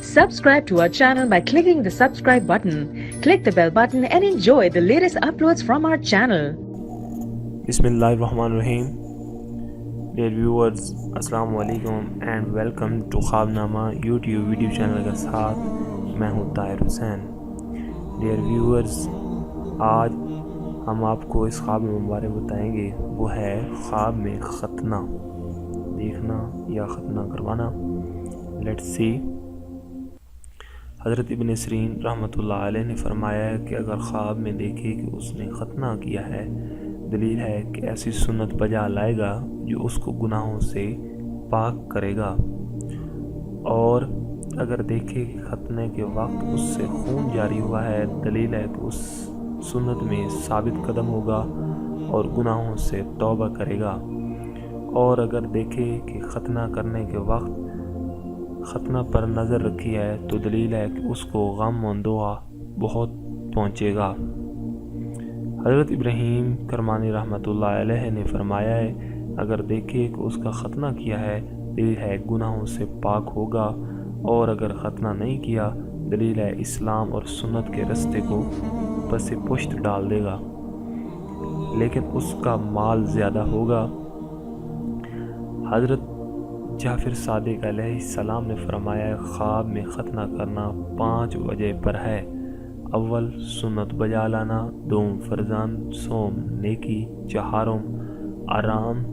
Subscribe to our channel by clicking the subscribe button. Click the bell button and enjoy the latest uploads from our channel. Bismillahirrahmanirrahim. Dear viewers, Assalamu alaikum and welcome to ख्वाबनामा YouTube video channel के साथ मैं हूँ Tahir Hussain. Dear viewers, आज हम आपको इस ख्वाब में बारे बताएंगे, वो है ख्वाब में ख़तना देखना या ख़तना करवाना। Let's see. हज़रत इब्न सिरीन रहमतुल्लाह अलैह ने फरमाया है कि अगर ख्वाब में देखे कि उसने ख़तना किया है, दलील है कि ऐसी सुन्नत बजा लाएगा जो उसको गुनाहों से पाक करेगा। और अगर देखे कि ख़तने के वक्त उससे खून जारी हुआ है, दलील है कि उस सुन्नत में साबित कदम होगा और गुनाहों से तौबा करेगा। और अगर देखे कि ख़तना करने के वक्त ख़तना पर नज़र रखी है, तो दलील है कि उसको गम अंदोहा बहुत पहुँचेगा। हज़रत इब्राहीम करमानी रहमतुल्लाह अलैह ने फरमाया है, अगर देखे कि उसका ख़तना किया है, दलील है गुनाहों से पाक होगा। और अगर ख़तना नहीं किया, दलील है इस्लाम और सुन्नत के रास्ते को पसे पुश्त डाल देगा, लेकिन उसका माल ज़्यादा होगा। हज़रत जाफिर सादिक अलैहिस्सलाम ने फरमाया, ख्वाब में ख़तना करना 5 वजह पर है। अव्वल सुन्नत बजा लाना, दोम फरजान सोम नेकी, चहारों आराम,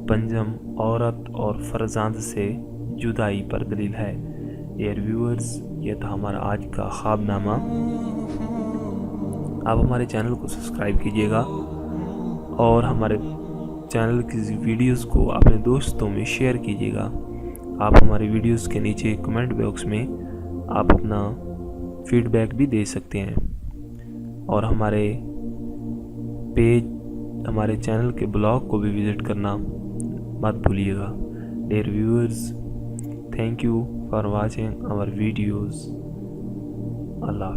पंजम औरत और फरजांद से जुदाई पर दलील है। डियर व्यूअर्स, ये था हमारा आज का ख्वाबनामा। आप हमारे चैनल को सब्सक्राइब कीजिएगा और हमारे चैनल की वीडियोस को अपने दोस्तों में शेयर कीजिएगा। आप हमारे वीडियोस के नीचे कमेंट बॉक्स में आप अपना फीडबैक भी दे सकते हैं। और हमारे हमारे चैनल के ब्लॉग को भी विज़िट करना मत भूलिएगा। Dear viewers, thank you for watching our videos. Allah.